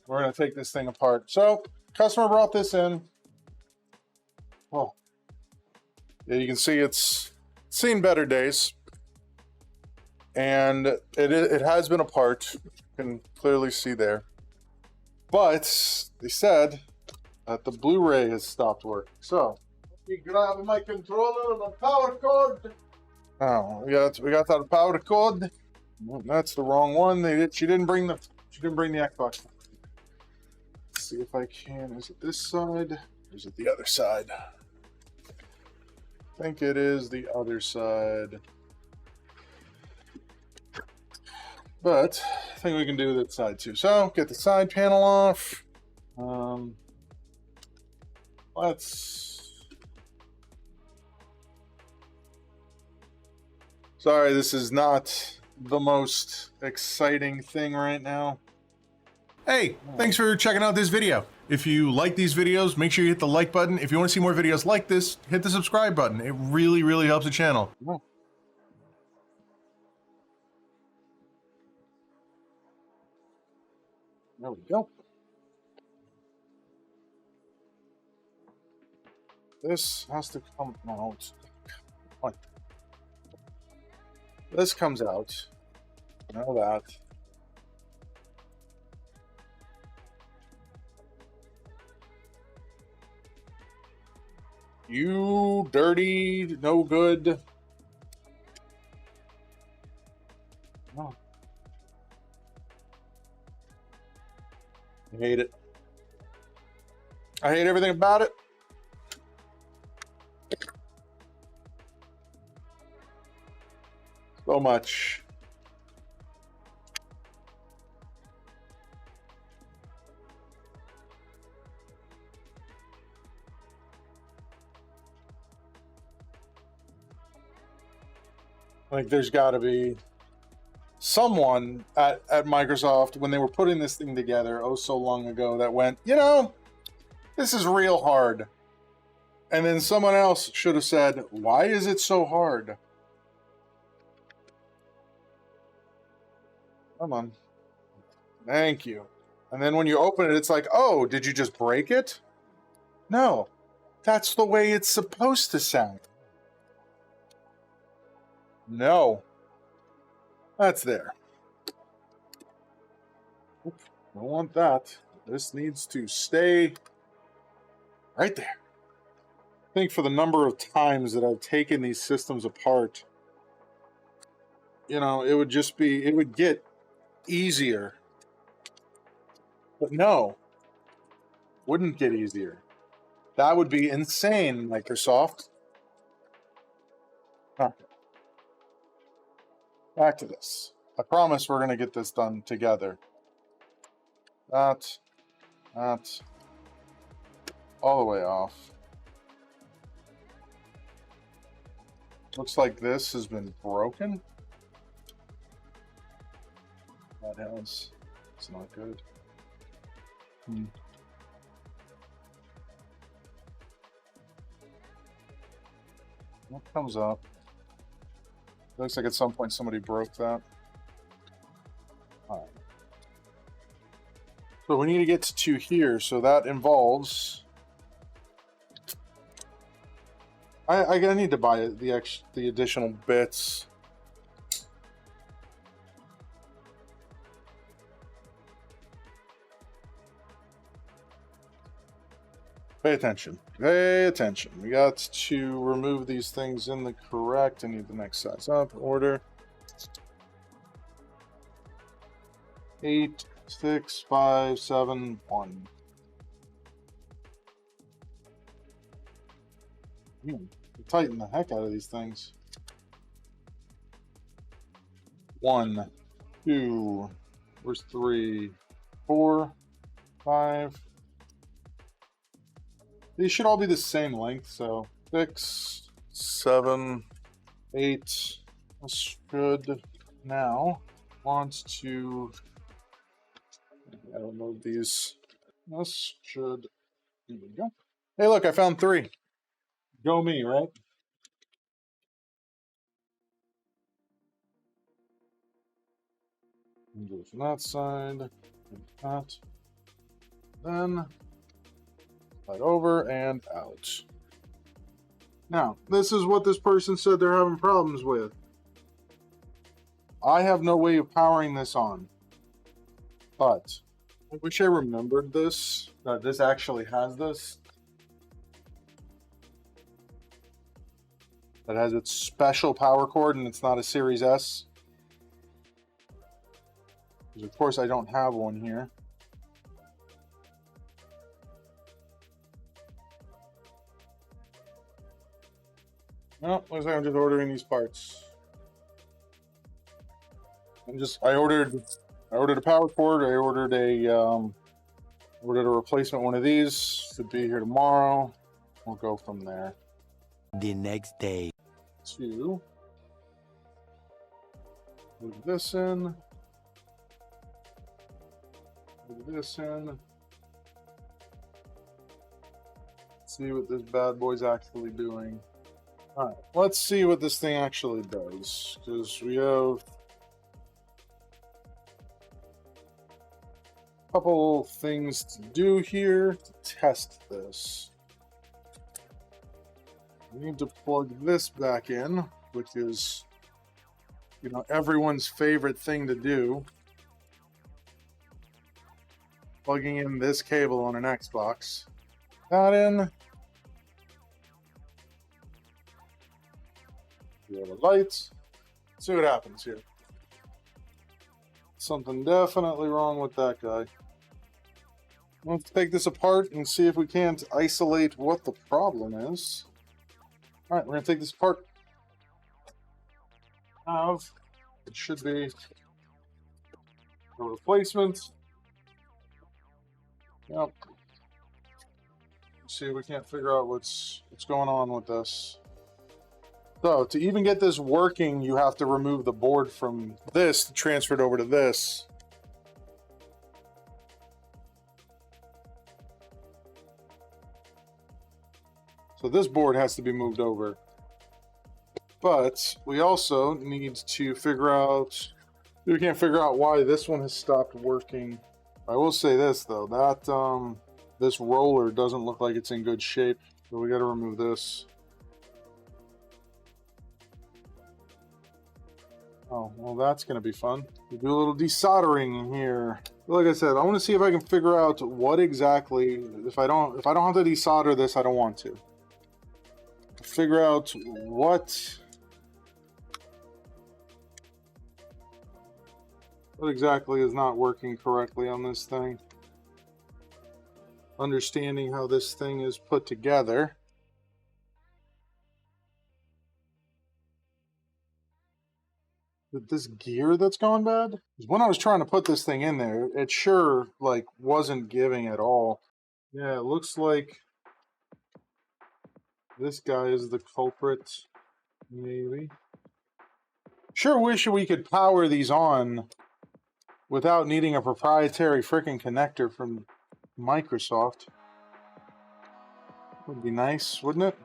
we're going to take this thing apart. So, customer brought this in. Oh, yeah, you can see it's seen better days. And it has been apart. You can clearly see there. But they said that the Blu-ray has stopped working. So, let me grab my controller and my power cord. Oh, we got that power cord. That's the wrong one. She didn't bring the Xbox. Let's see if I can. Is it this side? Or is it the other side? I think it is the other side. But I think we can do that side too. So get the side panel off. Sorry, this is not the most exciting thing right now. Hey, thanks for checking out this video. If you like these videos, make sure you hit the like button. If you want to see more videos like this, hit the subscribe button. It really, really helps the channel. There we go. This has to come out. This comes out. Know that. You dirty, no good. Oh. I hate it. I hate everything about it. So much. Like, there's got to be someone at Microsoft when they were putting this thing together oh so long ago that went, you know, this is real hard. And then someone else should have said, why is it so hard? Come on. Thank you. And then when you open it, it's like, oh, did you just break it? No, that's the way it's supposed to sound. No. That's there. Oops, don't want that. This needs to stay right there. I think for the number of times that I've taken these systems apart, you know, it would get easier. But no, wouldn't get easier. That would be insane, Microsoft. Okay. Back to this. I promise we're going to get this done together. That, all the way off. Looks like this has been broken. That has. It's not good. What comes up? Looks like at some point somebody broke that. All right. So we need to get to here. So that involves. I need to buy the additional bits. Pay attention. Pay attention. We got to remove these things in the correct. I need the next size up. Order. 8, 6, 5, 7, 1. Tighten the heck out of these things. 1, 2, where's 3, 4, 5. These should all be the same length, so 6, 7, 8. This should now want to. I don't know these. This should. Here we go. Hey, look, I found 3. Go me, right? Go from that side, and that. then slide over and out. Now, this is what this person said they're having problems with. I have no way of powering this on, but I wish I remembered this, that this actually has this. That has its special power cord and it's not a Series S. Because of course I don't have one here. No, looks like I'm just ordering these parts. I ordered a power cord. I ordered a replacement one of these. Should be here tomorrow. We'll go from there. The next day. Move this in. Move this in. Let's see what this bad boy's actually doing. Alright, let's see what this thing actually does. Because we have a couple things to do here to test this. We need to plug this back in, which is, you know, everyone's favorite thing to do. Plugging in this cable on an Xbox. That in. We have a light. Let's see what happens here. Something definitely wrong with that guy. Let's take this apart and see if we can't isolate what the problem is. Alright, we're going to take this apart. It should be a replacement. Yep. See, we can't figure out what's going on with this. So, to even get this working, you have to remove the board from this to transfer it over to this. So this board has to be moved over. But we also need to figure out... We can't figure out why this one has stopped working. I will say this, though. That this roller doesn't look like it's in good shape. So we got to remove this. Oh, well, that's going to be fun. We'll do a little desoldering here. Like I said, I want to see if I can figure out what exactly... If I don't have to desolder this, I don't want to. Figure out what exactly is not working correctly on this thing. Understanding how this thing is put together. Is it this gear that's gone bad? Because when I was trying to put this thing in there, it sure like wasn't giving at all. Yeah, it looks like this guy is the culprit, maybe. Sure wish we could power these on without needing a proprietary freaking connector from Microsoft. Would be nice, wouldn't it?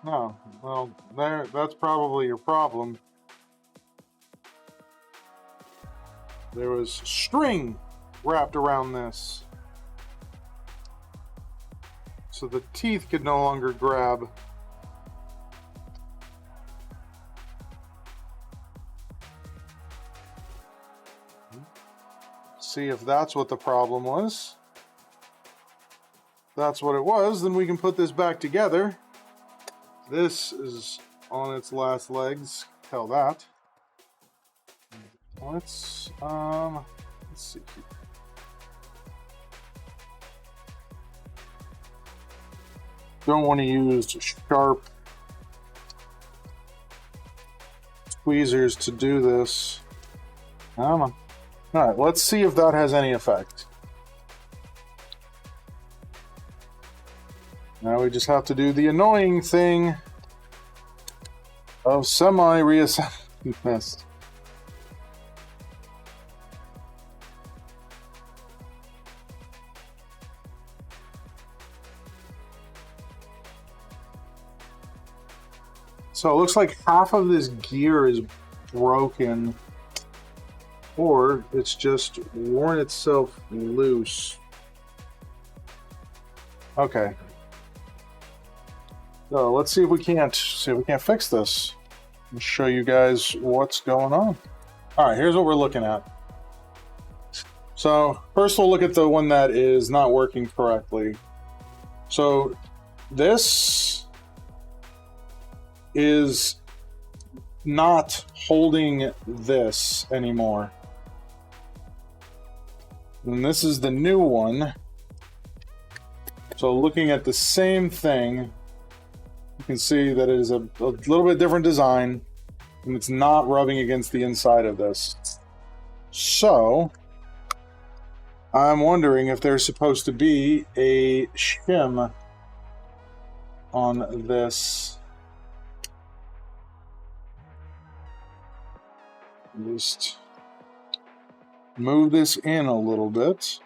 No, well, that's probably your problem. There was string wrapped around this, so the teeth could no longer grab. See if that's what the problem was. If that's what it was, then we can put this back together. This is on its last legs. Tell that. Let's see. Don't want to use sharp tweezers to do this. I don't know. Alright, let's see if that has any effect. Now we just have to do the annoying thing of semi-reassembling this. So it looks like half of this gear is broken. or it's just worn itself loose. Okay. So let's see if we can't fix this. I'll show you guys what's going on. All right, here's what we're looking at. So first we'll look at the one that is not working correctly. So this is not holding this anymore. And this is the new one. So looking at the same thing, you can see that it is a little bit different design, and it's not rubbing against the inside of this. So I'm wondering if there's supposed to be a shim on this. Just move this in a little bit.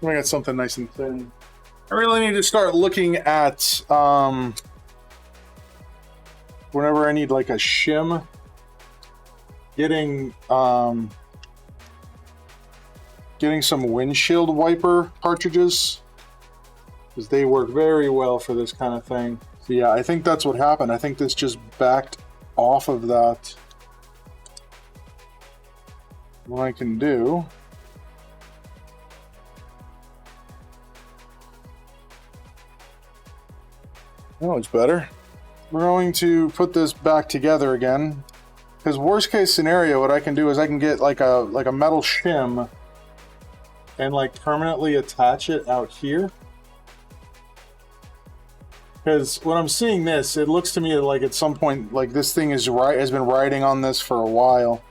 I got something nice and thin. I really need to start looking at whenever I need like a shim, getting some windshield wiper cartridges, because they work very well for this kind of thing. So yeah, I think that's what happened. I think this just backed off of that. What I can do, oh, it's better. We're going to put this back together again, because worst case scenario, what I can do is I can get like a metal shim and like permanently attach it out here. Because when I'm seeing this, it looks to me like at some point, like this thing has been riding on this for a while,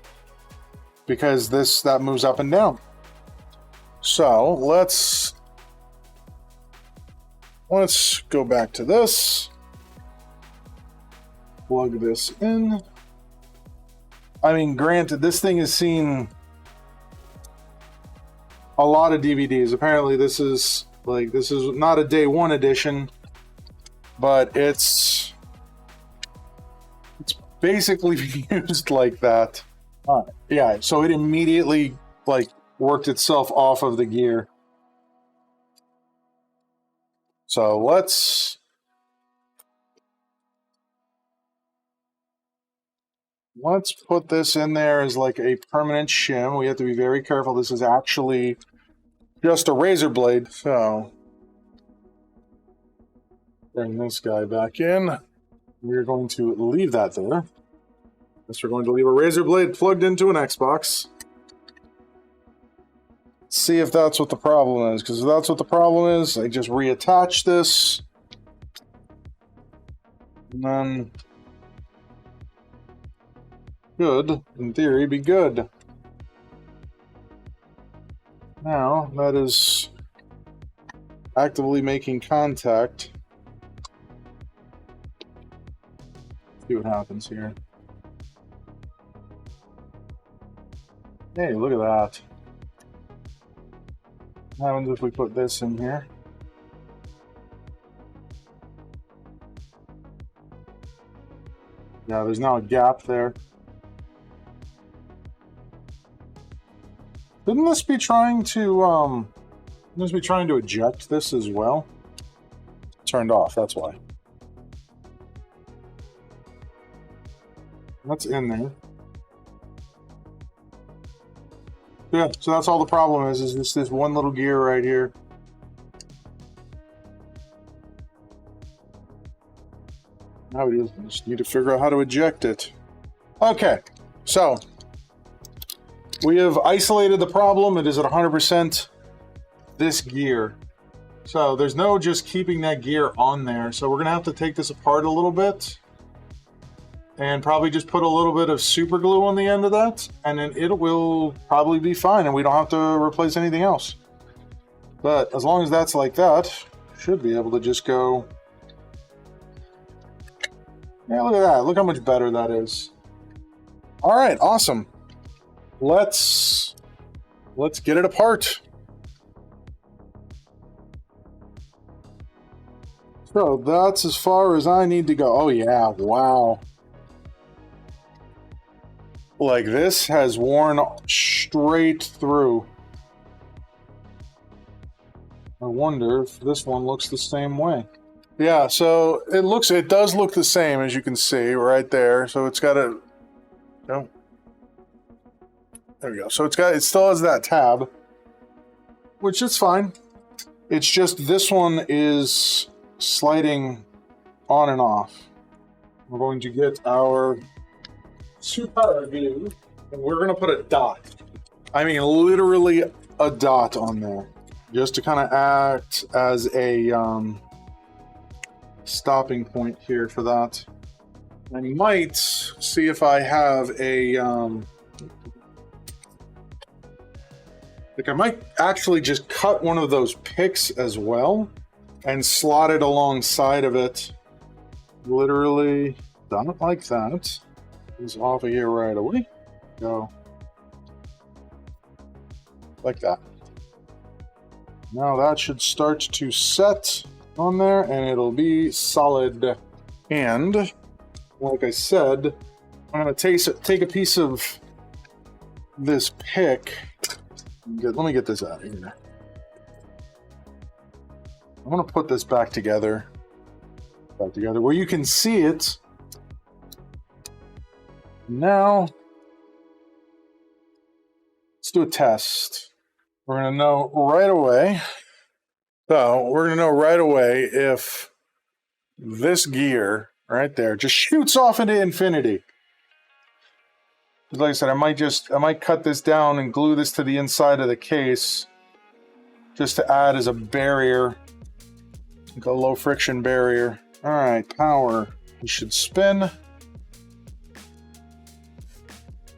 because that moves up and down. So let's go back to this. Plug this in. I mean, granted, this thing has seen a lot of DVDs. Apparently, this is not a day one edition, but it's basically used like that. Yeah, so it immediately like worked itself off of the gear. So let's put this in there as like a permanent shim. We have to be very careful. This is actually just a razor blade. So bring this guy back in. We're going to leave that there. We're going to leave a razor blade plugged into an Xbox. See if that's what the problem is, because if that's what the problem is, I just reattach this, and then should, in theory, be good. Now that is actively making contact. See what happens here. Hey, look at that. What happens if we put this in here? Yeah, there's now a gap there. Didn't this be trying to eject this as well? Turned off, that's why. That's in there. Yeah, so that's all the problem is this one little gear right here. Now we just need to figure out how to eject it. Okay, so we have isolated the problem. It is at 100% this gear. So there's no just keeping that gear on there. So we're gonna have to take this apart a little bit and probably just put a little bit of super glue on the end of that, and then it will probably be fine and we don't have to replace anything else. But as long as that's like that, should be able to just go. Yeah, look at that. Look how much better that is. All right, awesome. Let's get it apart. So that's as far as I need to go. Oh yeah, wow. Like this has worn straight through. I wonder if this one looks the same way. Yeah, so it does look the same, as you can see right there. So it's got a, oh, there we go. So it still has that tab, which is fine. It's just this one is sliding on and off. We're going to get our super glue, and we're going to put a dot. I mean, literally a dot on there, just to kind of act as a stopping point here for that. I might see if I have a like I might actually just cut one of those picks as well and slot it alongside of it. Literally done it like that. It's off of here right away. Go like that. Now that should start to set on there and it'll be solid. And like I said, I'm going to take a piece of this pick. Let me get this out of here. I'm going to put this back together where you can see it. Now, let's do a test. We're going to know right away. So, we're going to know right away if this gear right there just shoots off into infinity. Like I said, I might cut this down and glue this to the inside of the case just to add as a barrier, like a low friction barrier. All right, power. You should spin.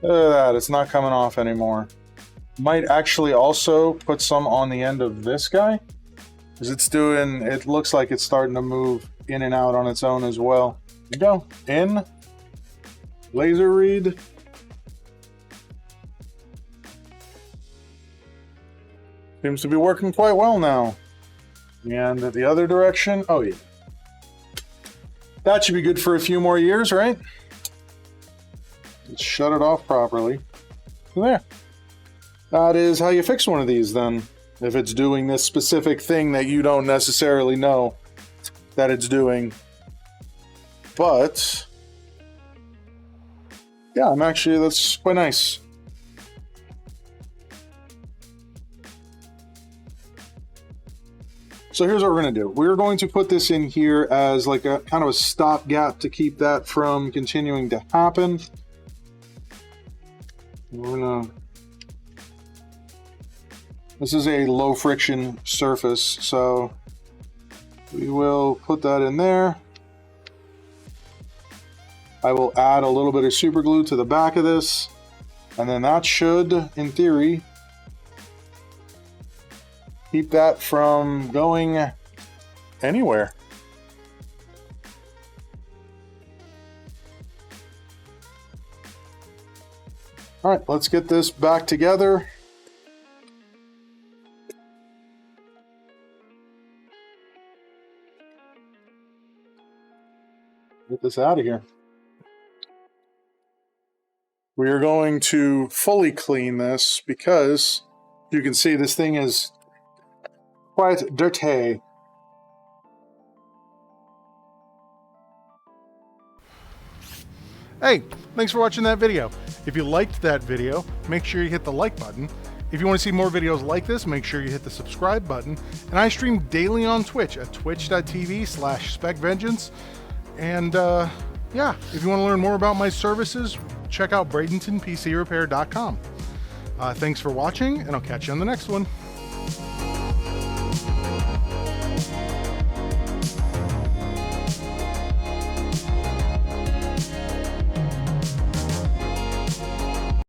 Look at that, it's not coming off anymore. Might actually also put some on the end of this guy, because it looks like it's starting to move in and out on its own as well. There you go. In. Laser read. Seems to be working quite well now. And the other direction, oh yeah. That should be good for a few more years, right? Let's shut it off properly. So there. That is how you fix one of these then. If it's doing this specific thing that you don't necessarily know that it's doing. But, yeah, that's quite nice. So here's what we're going to do. We're going to put this in here as like a kind of a stopgap to keep that from continuing to happen. This is a low friction surface, so we will put that in there. I will add a little bit of super glue to the back of this, and then that should, in theory, keep that from going anywhere. All right, let's get this back together. Get this out of here. We are going to fully clean this because you can see this thing is quite dirty. Hey, thanks for watching that video. If you liked that video, make sure you hit the like button. If you want to see more videos like this, make sure you hit the subscribe button. And I stream daily on Twitch at twitch.tv/SpecVengeance. And yeah, if you want to learn more about my services, check out Bradenton PC Repair.com. Thanks for watching, and I'll catch you on the next one.